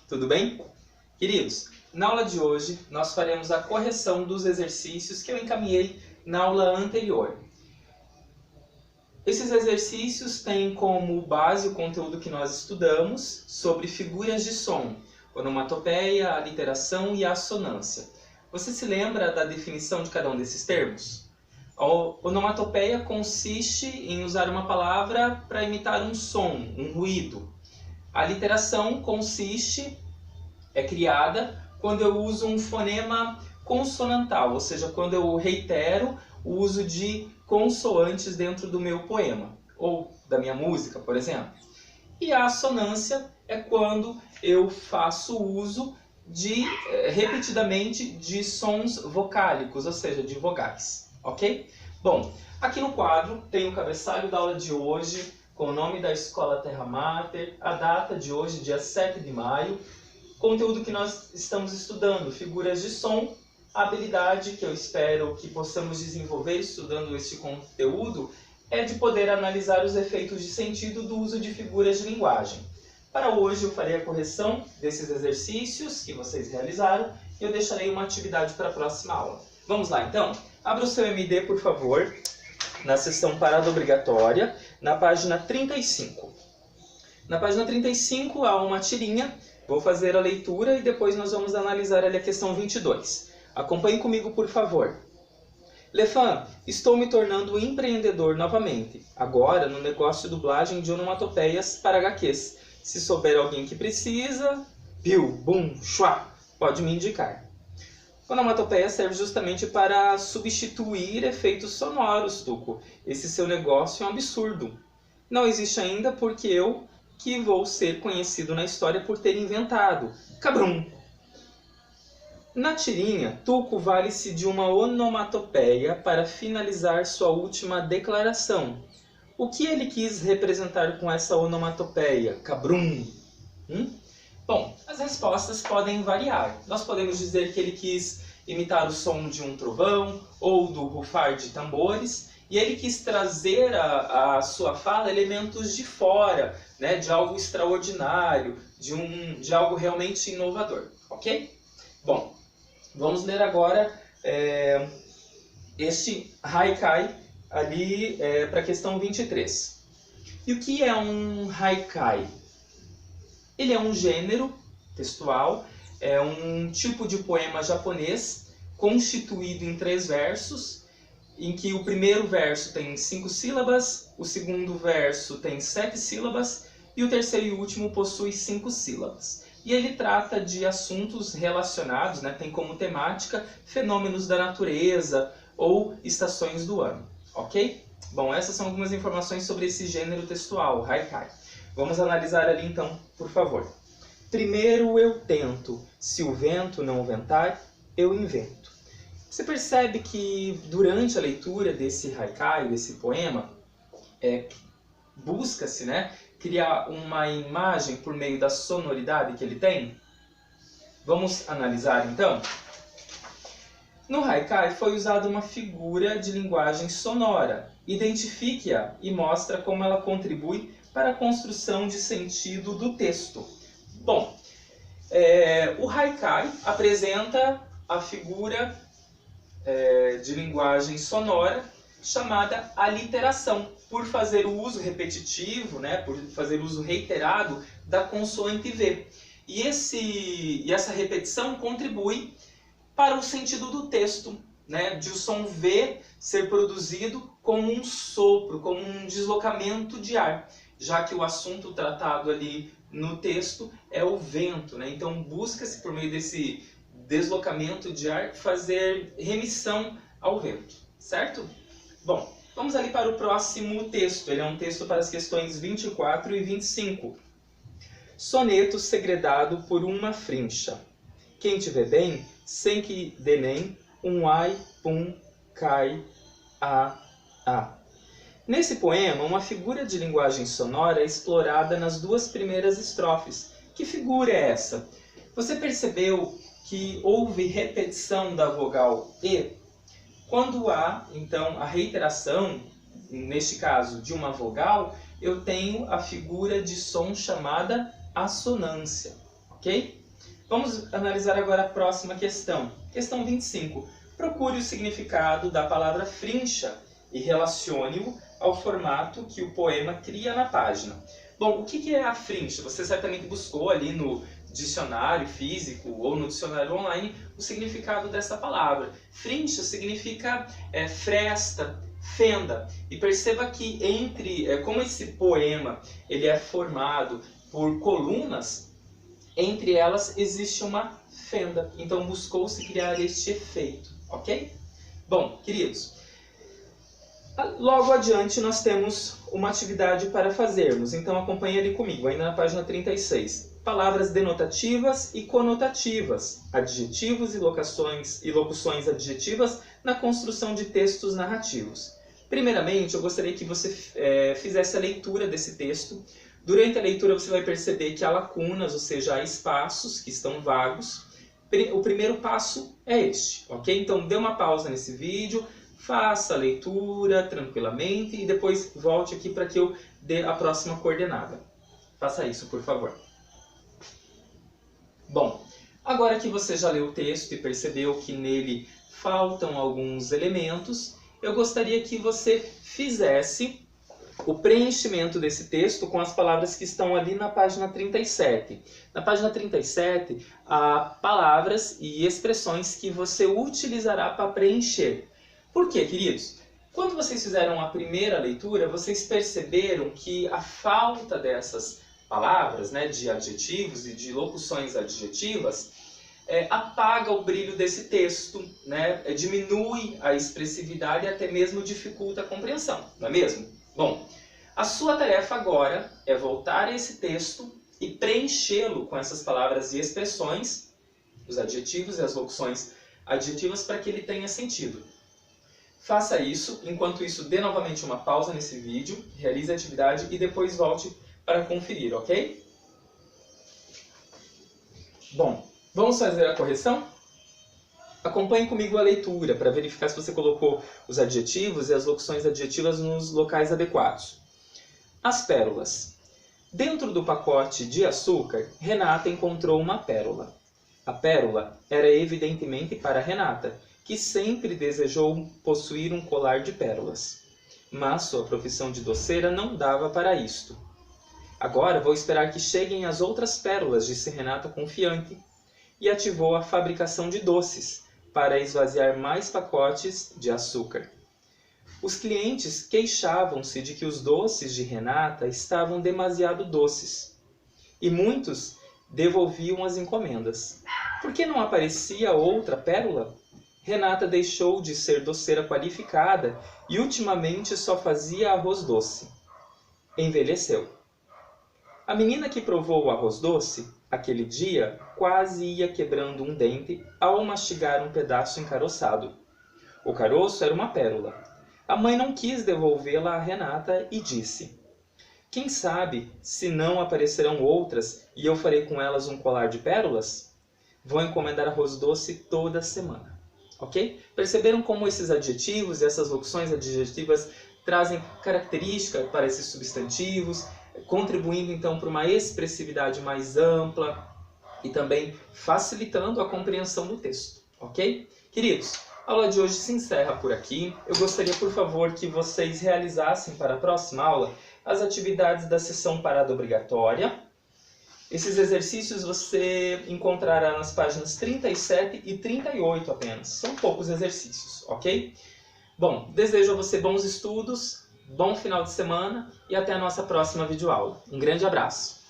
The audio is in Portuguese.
tudo bem? Queridos, na aula de hoje nós faremos a correção dos exercícios que eu encaminhei na aula anterior. Esses exercícios têm como base o conteúdo que nós estudamos sobre figuras de som, onomatopeia, aliteração e assonância. Você se lembra da definição de cada um desses termos? A onomatopeia consiste em usar uma palavra para imitar um som, um ruído. A aliteração é criada quando eu uso um fonema consonantal, ou seja, quando eu reitero o uso de consoantes dentro do meu poema, ou da minha música, por exemplo. E a assonância é quando eu faço uso repetidamente de sons vocálicos, ou seja, de vogais, ok? Bom, aqui no quadro tem o cabeçalho da aula de hoje, com o nome da Escola Terra Mater, a data de hoje, dia 7 de maio, conteúdo que nós estamos estudando, figuras de som, a habilidade que eu espero que possamos desenvolver estudando este conteúdo é de poder analisar os efeitos de sentido do uso de figuras de linguagem. Para hoje eu farei a correção desses exercícios que vocês realizaram e eu deixarei uma atividade para a próxima aula. Vamos lá então? Abra o seu MD, por favor, na seção parada obrigatória, na página 35. Na página 35 há uma tirinha, vou fazer a leitura e depois nós vamos analisar ali a questão 22. Acompanhe comigo, por favor. Lefan, estou me tornando empreendedor novamente, agora no negócio de dublagem de onomatopeias para HQs. Se souber alguém que precisa, piu, bum, chua, pode me indicar. Onomatopeia serve justamente para substituir efeitos sonoros, Tuco. Esse seu negócio é um absurdo. Não existe ainda porque eu que vou ser conhecido na história por ter inventado. Cabrum! Na tirinha, Tuco vale-se de uma onomatopeia para finalizar sua última declaração. O que ele quis representar com essa onomatopeia? Cabrum! Bom, as respostas podem variar. Nós podemos dizer que ele quis imitar o som de um trovão ou do rufar de tambores, e ele quis trazer à sua fala elementos de fora, né, de algo extraordinário, de algo realmente inovador, ok? Bom, vamos ler agora este haikai ali para a questão 23. E o que é um haikai? Ele é um gênero textual, é um tipo de poema japonês constituído em 3 versos, em que o primeiro verso tem 5 sílabas, o segundo verso tem 7 sílabas e o terceiro e último possui 5 sílabas. E ele trata de assuntos relacionados, né, tem como temática fenômenos da natureza ou estações do ano, ok? Bom, essas são algumas informações sobre esse gênero textual, haikai. Vamos analisar ali então, por favor. Primeiro eu tento, se o vento não ventar, eu invento. Você percebe que durante a leitura desse haikai, desse poema, busca-se, né, criar uma imagem por meio da sonoridade que ele tem? Vamos analisar então? No haikai foi usada uma figura de linguagem sonora. Identifique-a e mostra como ela contribui para a construção de sentido do texto. Bom, o haikai apresenta a figura de linguagem sonora chamada aliteração, por fazer o uso repetitivo, né, por fazer uso reiterado da consoante V. E essa repetição contribui para o sentido do texto, né, de o som V ser produzido como um sopro, como um deslocamento de ar, já que o assunto tratado ali no texto é o vento, né? Então busca-se por meio desse deslocamento de ar fazer remissão ao vento, certo? Bom, vamos ali para o próximo texto. Ele é um texto para as questões 24 e 25. Soneto segredado por uma frincha. Quem te vê bem, sem que dê nem um ai, pum, cai, a. Nesse poema, uma figura de linguagem sonora é explorada nas 2 primeiras estrofes. Que figura é essa? Você percebeu que houve repetição da vogal E? Quando há, então, a reiteração, neste caso, de uma vogal, eu tenho a figura de som chamada assonância. ok? Vamos analisar agora a próxima questão. Questão 25. Procure o significado da palavra frincha e relacione-o ao formato que o poema cria na página. Bom, o que é a frincha? Você certamente buscou ali no dicionário físico ou no dicionário online o significado dessa palavra. Frincha significa fresta, fenda. E perceba que como esse poema ele é formado por colunas, entre elas existe uma fenda. Então buscou-se criar este efeito, ok? Bom, queridos, logo adiante nós temos uma atividade para fazermos. Então acompanhe ali comigo, ainda na página 36. Palavras denotativas e conotativas, adjetivos e locuções adjetivas na construção de textos narrativos. Primeiramente, eu gostaria que você fizesse a leitura desse texto. Durante a leitura você vai perceber que há lacunas, ou seja, há espaços que estão vagos. O primeiro passo é este, ok? Então dê uma pausa nesse vídeo, faça a leitura tranquilamente e depois volte aqui para que eu dê a próxima coordenada. Faça isso, por favor. Bom, agora que você já leu o texto e percebeu que nele faltam alguns elementos, eu gostaria que você fizesse o preenchimento desse texto com as palavras que estão ali na página 37. Na página 37, há palavras e expressões que você utilizará para preencher. Por quê, queridos? Quando vocês fizeram a primeira leitura, vocês perceberam que a falta dessas palavras, né, de adjetivos e de locuções adjetivas, apaga o brilho desse texto, né, diminui a expressividade e até mesmo dificulta a compreensão, não é mesmo? Bom, a sua tarefa agora é voltar a esse texto e preenchê-lo com essas palavras e expressões, os adjetivos e as locuções adjetivas, para que ele tenha sentido. Faça isso, enquanto isso dê novamente uma pausa nesse vídeo, realize a atividade e depois volte para conferir, ok? Bom, vamos fazer a correção? Acompanhe comigo a leitura para verificar se você colocou os adjetivos e as locuções adjetivas nos locais adequados. As pérolas. Dentro do pacote de açúcar, Renata encontrou uma pérola. A pérola era evidentemente para Renata, que sempre desejou possuir um colar de pérolas. Mas sua profissão de doceira não dava para isto. Agora vou esperar que cheguem as outras pérolas, disse Renata confiante, e ativou a fabricação de doces, para esvaziar mais pacotes de açúcar. Os clientes queixavam-se de que os doces de Renata estavam demasiado doces, e muitos devolviam as encomendas. Por que não aparecia outra pérola? Renata deixou de ser doceira qualificada e ultimamente só fazia arroz doce. Envelheceu. A menina que provou o arroz doce, aquele dia, quase ia quebrando um dente ao mastigar um pedaço encaroçado. O caroço era uma pérola. A mãe não quis devolvê-la a Renata e disse: quem sabe se não aparecerão outras e eu farei com elas um colar de pérolas? Vou encomendar arroz doce toda semana. Ok? Perceberam como esses adjetivos e essas locuções adjetivas trazem característica para esses substantivos, contribuindo então para uma expressividade mais ampla e também facilitando a compreensão do texto, ok? Queridos, a aula de hoje se encerra por aqui. Eu gostaria, por favor, que vocês realizassem para a próxima aula as atividades da sessão parada obrigatória. Esses exercícios você encontrará nas páginas 37 e 38 apenas. São poucos exercícios, ok? Bom, desejo a você bons estudos, bom final de semana e até a nossa próxima videoaula. Um grande abraço!